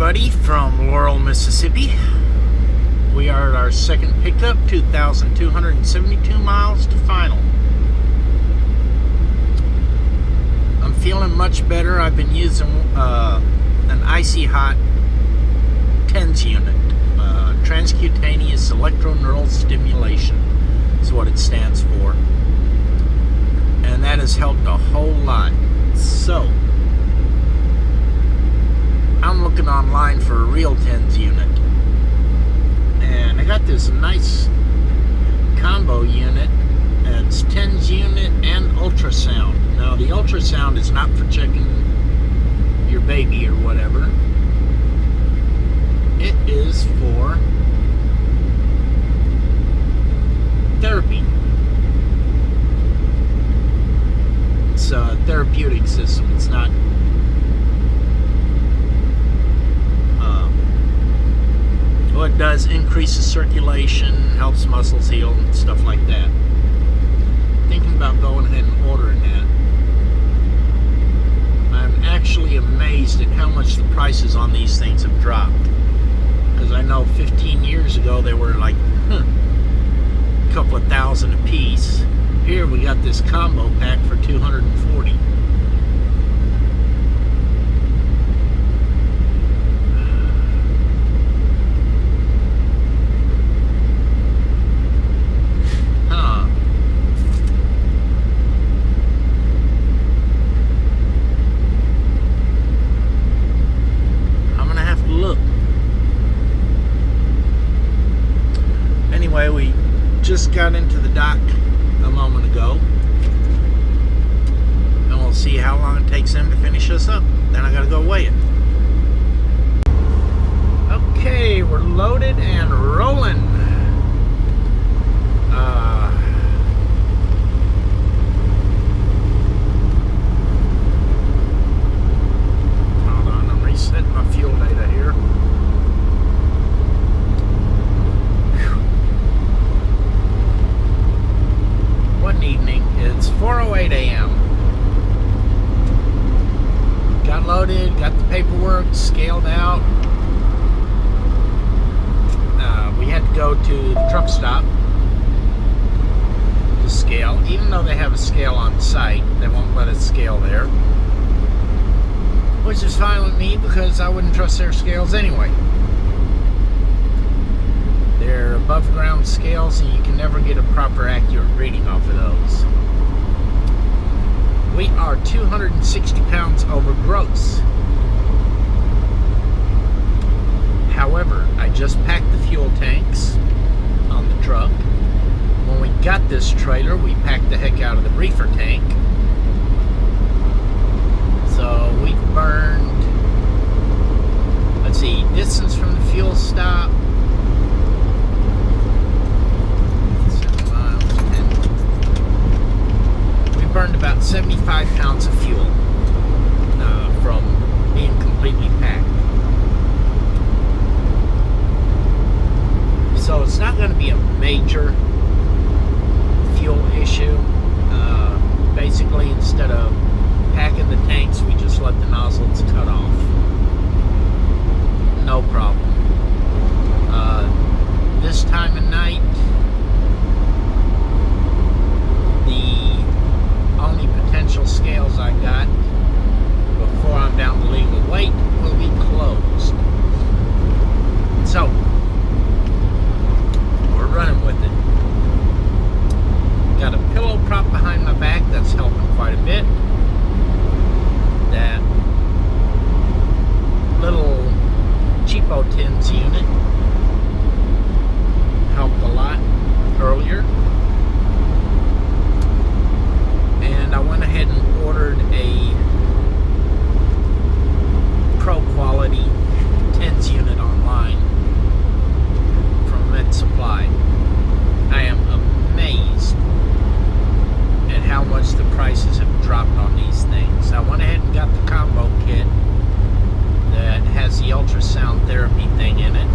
everybody from Laurel, Mississippi. We are at our second pickup, 2,272 miles to final. I'm feeling much better. I've been using an Icy Hot TENS unit, transcutaneous electroneural stimulation is what it stands for. And that has helped a whole lot. So, I'm looking online for a real TENS unit, and I got this nice combo unit. It's TENS unit and ultrasound. Now the ultrasound is not for checking your baby or whatever. It is for therapy. It's a therapeutic system. It's not it does increases circulation, helps muscles heal, and stuff like that. Thinking about going ahead and ordering that. I'm actually amazed at how much the prices on these things have dropped. Because I know 15 years ago they were like a couple of thousand a piece. Here we got this combo pack for $240. Anyway, we just got into the dock a moment ago, and we'll see how long it takes them to finish us up. Then I gotta go weigh it. Okay, we're loaded and rolling. Hold on, I'm resetting my fuel data here. Evening. It's 4:08 a.m. Got loaded, got the paperwork scaled out. We had to go to the truck stop to scale. Even though they have a scale on site, they won't let us scale there. Which is fine with me because I wouldn't trust their scales anyway. They're above ground scales, and you can never get a proper accurate reading off of those. We are 260 pounds over gross. However, I just packed the fuel tanks on the truck. When we got this trailer, we packed the heck out of the reefer tank. So we burned, let's see, distance from the fuel stop, burned about 75 pounds of fuel from being completely packed. So it's not going to be a major fuel issue. Basically, instead of packing the tanks, we just let the nozzles cut off. No problem. This time of night, only potential scales I got before I'm down to legal weight will be closed. So, we're running with it. Got a pillow prop behind my back that's helping quite a bit. That little cheapo TENS unit helped a lot earlier. And I went ahead and ordered a pro quality TENS unit online from Med Supply. I am amazed at how much the prices have dropped on these things. I went ahead and got the combo kit that has the ultrasound therapy thing in it.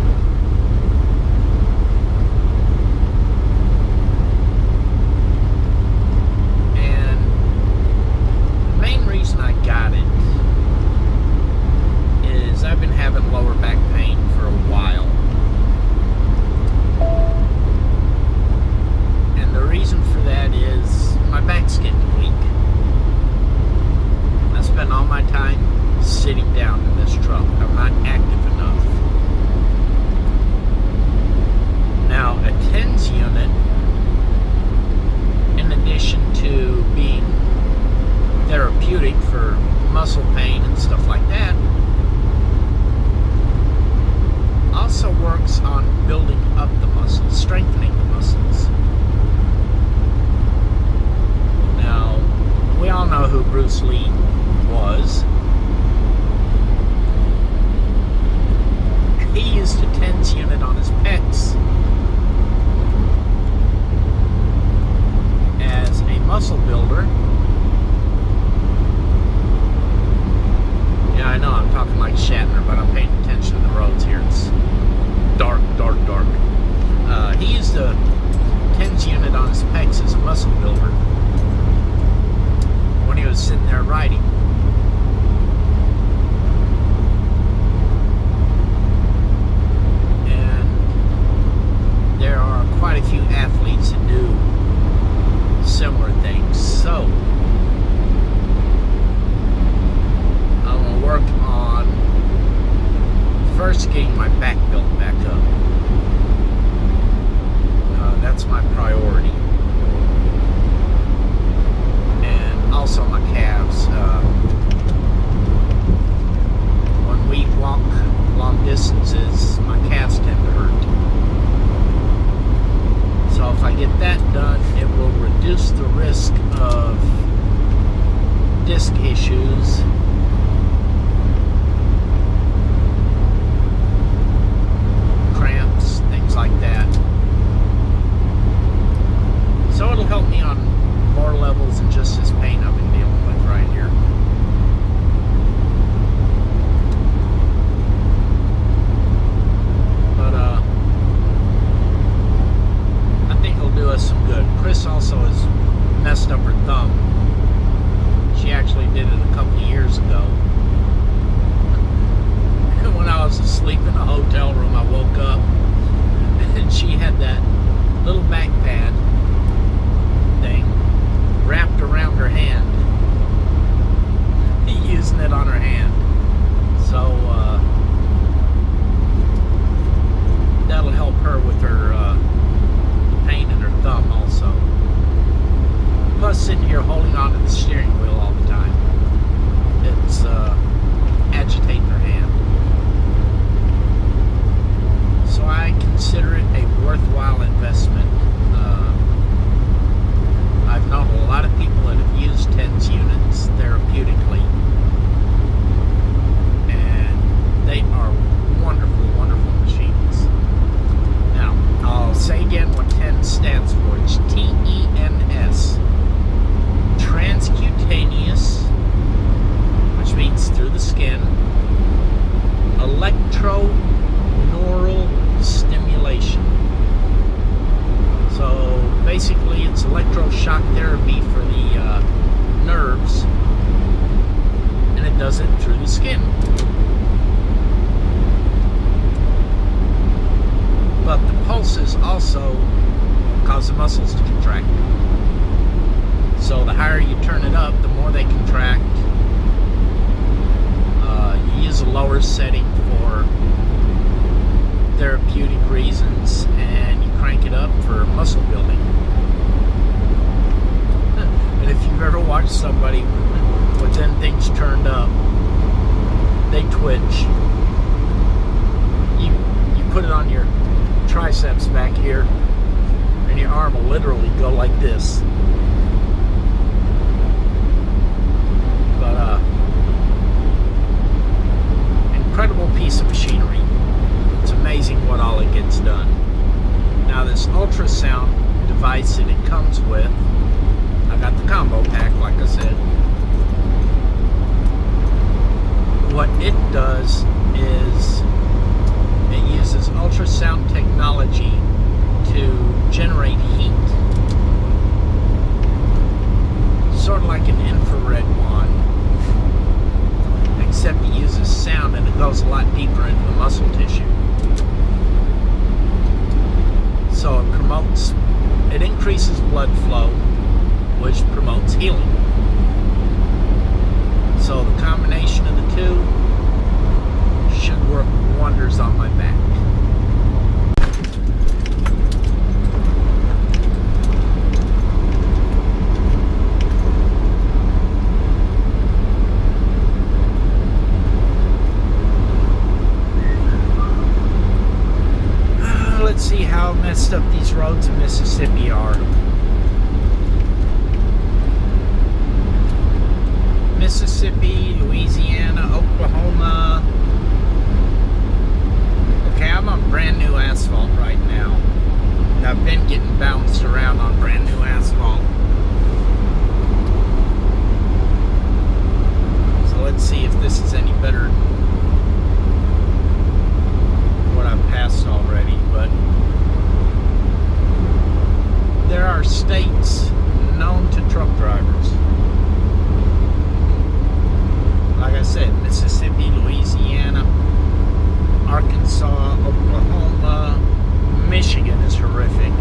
I've been having lower muscle pain and stuff like that, also works on building up the muscles, strengthening the muscles. Now, we all know who Bruce Lee was. He used a TENS unit on his pecs as a muscle builder. Yeah, I know I'm talking like Shatner, but I'm paying attention to the roads here. It's dark, dark, dark. He used a TENS unit on his pecs as a muscle builder when he was sitting there riding. And there are quite a few athletes that do similar things. So I'm going to work on first getting my back built back up. That's my priority. And also my calves. When we walk long distances, my calves tend to hurt. So if I get that done, it will reduce the risk of disc issues, cramps, things like that. So it'll help me on more levels than just this pain I've been dealing with right here. But I think it'll do us some good. Chris also has messed up her thumb. She actually did it a couple of years ago. When I was asleep in a hotel room, I woke up and she had that little back pad thing wrapped around her hand, using it on her hand. So that'll help her with her pain in her thumb also. Plus sitting here holding on to the steering wheel all the time, it's agitating her hand. So I consider it a worthwhile investment. I've known a lot of people that have used TENS units therapeutically, and they are wonderful, wonderful machines. Now, I'll say again what TENS stands for. It's TENS. Transcutaneous, which means through the skin, electroneural stimulation. So basically it's electroshock therapy for the nerves, and it does it through the skin. But the pulses also cause the muscles to contract. So the higher you turn it up, the more they contract. You use a lower setting for therapeutic reasons, and you crank it up for muscle building. And if you've ever watched somebody with them things turned up, they twitch. You put it on your triceps back here, and your arm will literally go like this. But incredible piece of machinery. It's amazing what all it gets done. Now this ultrasound device that it comes with, I got the combo pack like I said. What it does is it uses ultrasound technology to generate heat. Sort of like an infrared one, except it uses sound and it goes a lot deeper into the muscle tissue. So it increases blood flow, which promotes healing. So the combination of the two should work wonders on my back. Oklahoma. Okay, I'm on brand new asphalt right now. And I've been getting bounced around on brand new asphalt. So let's see if this is any better than what I've passed already. But there are states known to truck drivers. Like I said, Mississippi, Louisiana, Arkansas, Oklahoma, Michigan is horrific.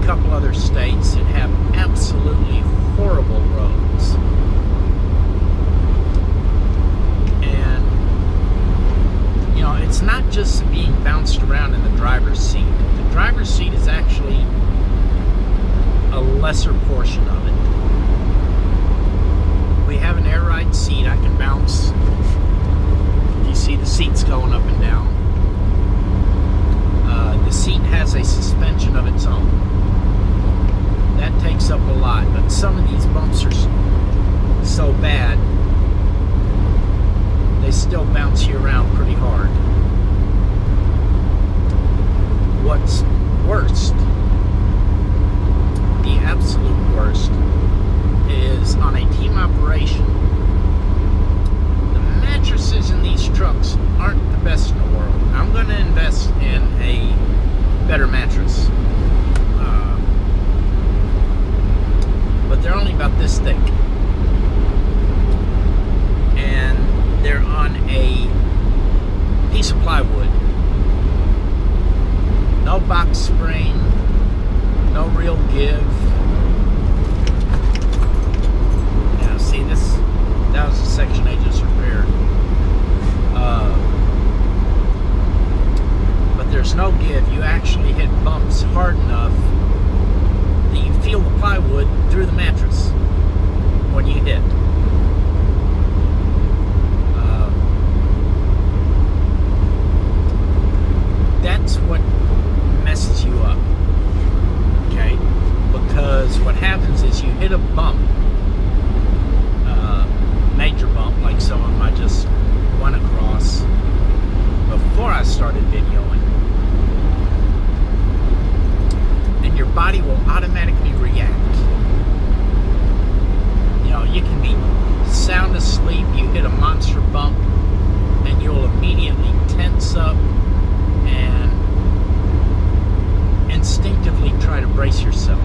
A couple other states that have absolutely horrible roads. And, you know, it's not just being bounced around in the driver's seat. The driver's seat is actually a lesser portion of it. We have an air ride seat. I can bounce. You see the seats going up and down. The seat has a suspension of its own. That takes up a lot, but some of these bumps are so bad, they still bounce you around pretty hard. What's worst, the absolute worst, is on a team operation, the mattresses in these trucks aren't the best in the world. I'm going to invest in a better mattress. But they're only about this thick. And they're on a piece of plywood. No box spring, no real give. Now, see this? That was the section they just repaired. But there's no give. You actually hit bumps hard enough that you feel the plywood through the mattress when you hit. That's what messes you up, okay? Because what happens is you hit a bump, major bump, like some of them I just went across before I started videoing, and your body will automatically react. You know, you can be sound asleep, you hit a monster bump, and you'll immediately tense up and instinctively try to brace yourself.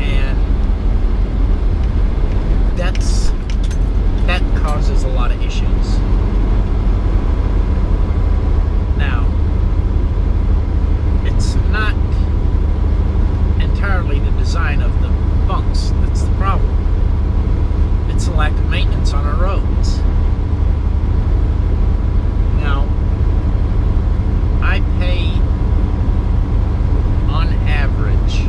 And that causes a lot of issues. Now, it's not entirely the design of the bunks that's the problem. It's a lack of maintenance on our roads. Now, I pay on average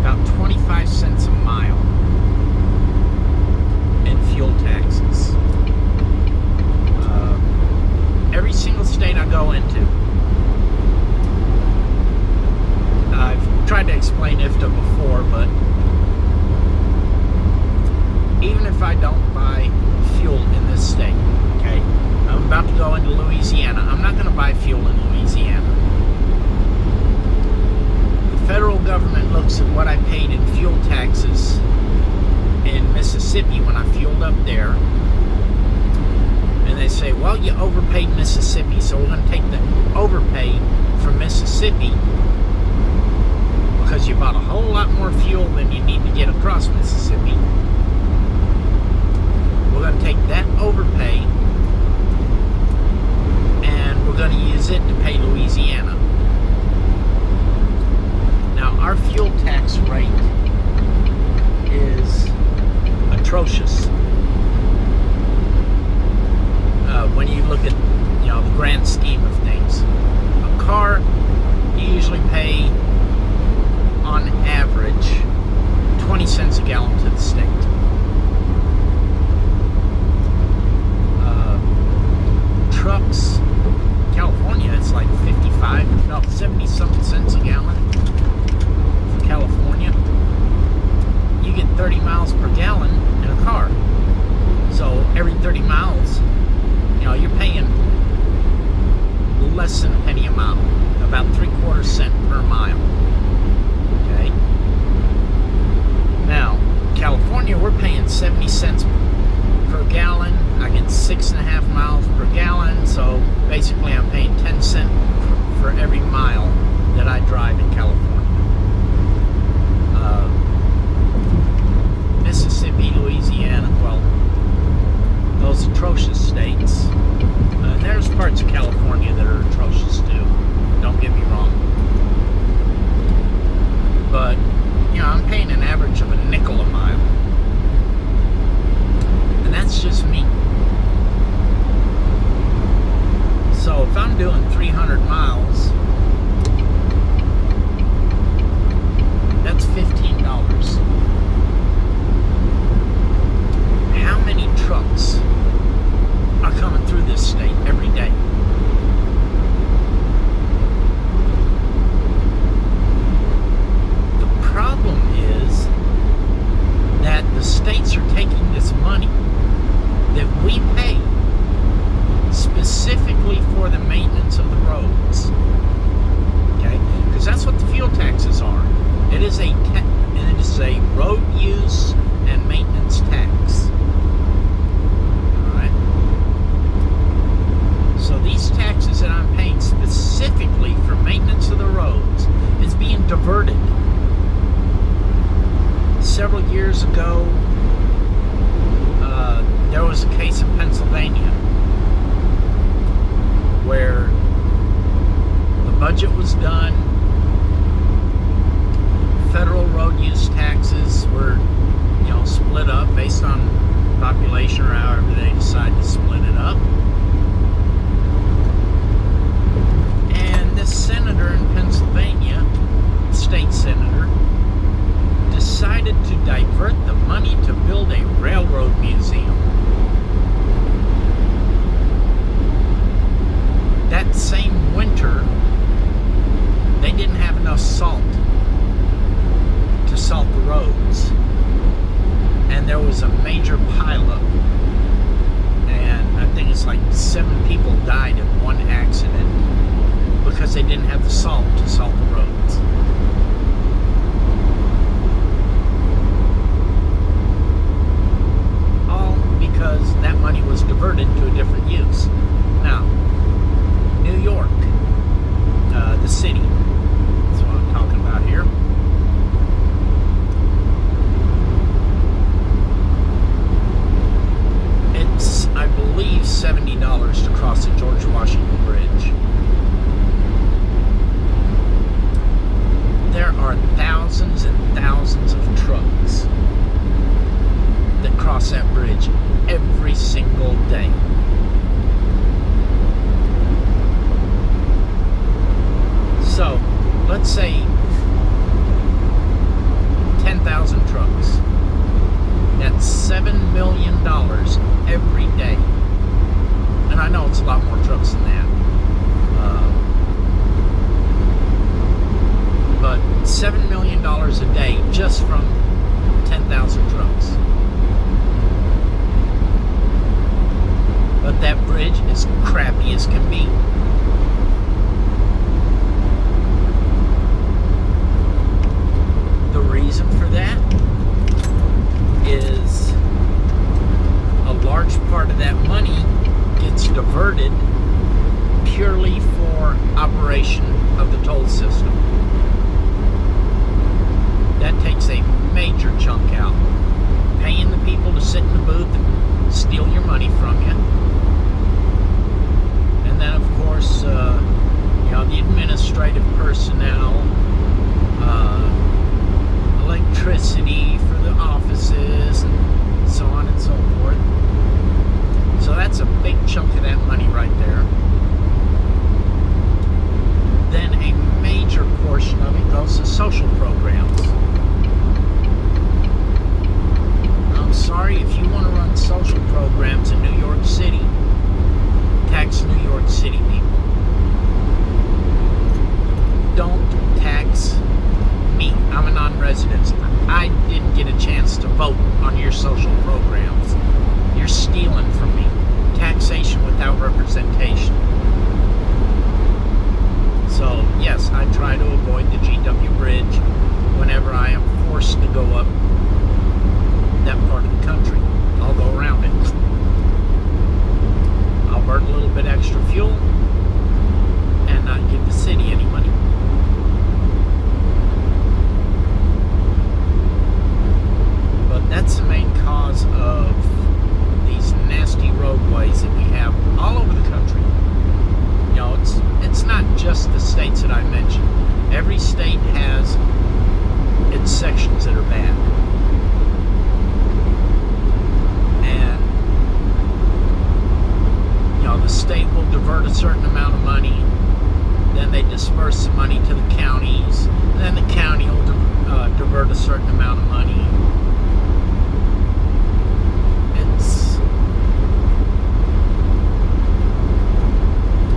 about 25 cents a mile in fuel taxes. Every single state I go into, I've tried to explain IFTA before, but even if I don't buy fuel in this state, okay, I'm about to go into Louisiana. I'm not going to buy fuel in Louisiana. The federal government looks at what I paid in fuel taxes in Mississippi when I fueled up there, and they say, well, you overpaid Mississippi, so we're going to take the overpay from Mississippi because you bought a whole lot more fuel than you need to get across Mississippi. We're going to take that overpay and we're going to use it to pay Louisiana. Now, our fuel tax rate is atrocious. When you look at, you know, the grand scheme of things. A car, you usually pay, on average, 20 cents a gallon to the state. Trucks, California, it's like 55 doing 300 miles, that's $15. How many trucks are coming through this state every day? The problem is that the states are taking this money that we pay specifically for the maintenance of the roads, okay? Because that's what the fuel taxes are. It is a road use and maintenance tax. All right. So these taxes that I'm paying specifically for maintenance of the roads is being diverted. Several years ago, there was a case in Pennsylvania where the budget was done, federal road use taxes were, split up based on population or however they decide to split it up. And this senator in Pennsylvania, state senator, decided to divert the money to build a railroad museum. That same winter, they didn't have enough salt to salt the roads, and there was a major pileup, and I think it's like 7 people died in one accident because they didn't have the salt to salt the roads. All because that money was diverted to a different use. Now, New York, the city, that's what I'm talking about here. It's, I believe, $70 to cross the George Washington Bridge. There are thousands and thousands of trucks that cross that bridge every single day. So, let's say 10,000 trucks. That's $7 million every day. And I know it's a lot more trucks than that. But $7 million a day just from 10,000 trucks. But that bridge is crappy as can be. The reason for that is a large part of that money gets diverted purely for operation of the toll system. That takes a major chunk out. Paying the people to sit in the booth and steal your money from you. And then, of course, the administrative personnel, electricity for the offices, and so on and so forth. So that's a big chunk of that money right there. Then a major portion of it goes to social programs. I'm sorry, if you want to run social programs in New York City, tax New York City people. Don't tax me. I'm a non-resident. I didn't get a chance to vote on your social programs. You're stealing from me. Taxation without representation. So, yes, I try to avoid the GW Bridge whenever I am forced to go up that part of the country. I'll go around it. I'll burn a little bit extra fuel and not give the city any money. But that's the main cause of these nasty roadways that we have all over the country. It's not just the states that I mentioned. Every state has its sections that are bad. And the state will divert divert a certain amount of money. Then they disperse the money to the counties. Then the county will divert a certain amount of money.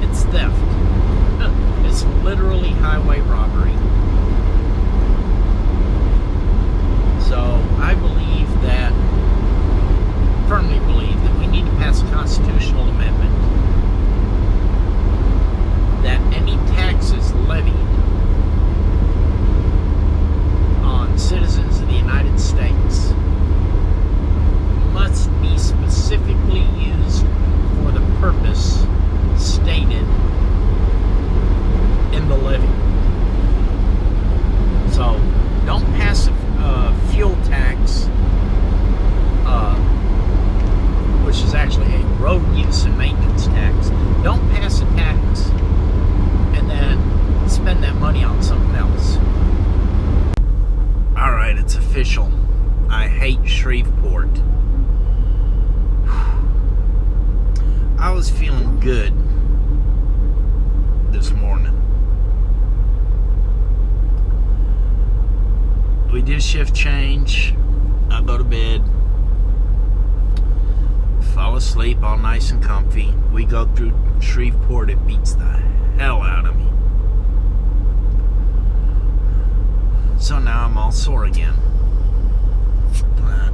It's theft. It's literally highway robbery. So I firmly believe that we need to pass a constitutional amendment that any taxes levied on citizens of the United States must be specifically used for the purpose stated in the levy. So don't pass a fuel tax, which is actually a road use and maintenance tax. Don't pass a tax and then spend that money on something else. Alright, it's official. I hate Shreveport. I was feeling good this morning. We do shift change. I go to bed, fall asleep all nice and comfy. We go through Shreveport. It beats the hell out of me. So now I'm all sore again.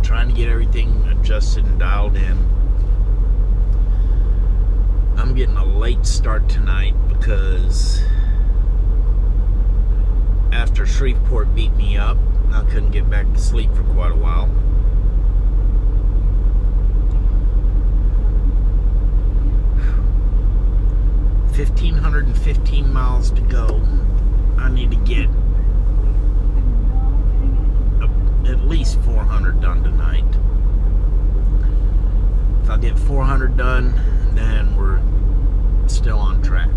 Trying to get everything adjusted and dialed in. I'm getting a late start tonight because after Shreveport beat me up, I couldn't get back to sleep for quite a while. Whew. 1,515 miles to go. I need to get at least 400 done tonight. If I get 400 done, then we're still on track.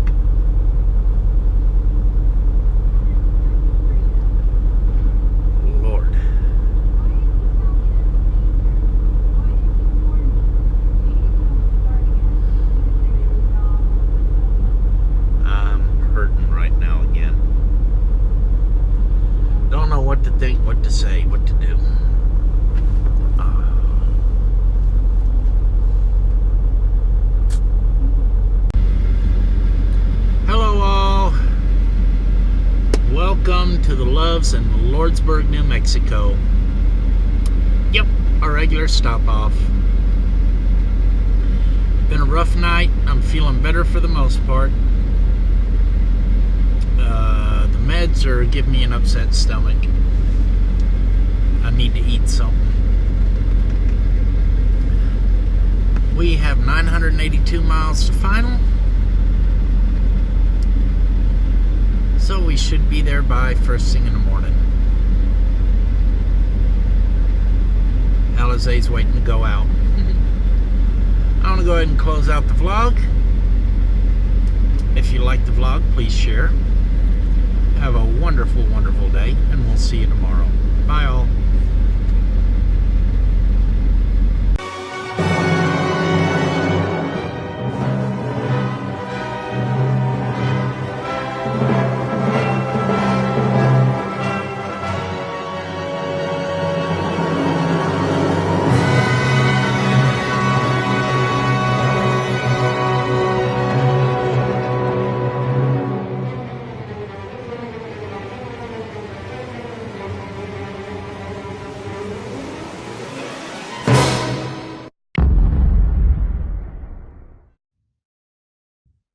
Lord. I'm hurting right now again. Don't know what to think, what to say, what to do. Hello all. Welcome to the Loves in Lordsburg, New Mexico. Yep, a regular stop off. Been a rough night. I'm feeling better for the most part. The meds are giving me an upset stomach. I need to eat something. We have 982 miles to final. So we should be there by first thing in the morning. Alizé's waiting to go out. I want to go ahead and close out the vlog. If you like the vlog, please share. Have a wonderful, wonderful day, and we'll see you tomorrow. Bye all.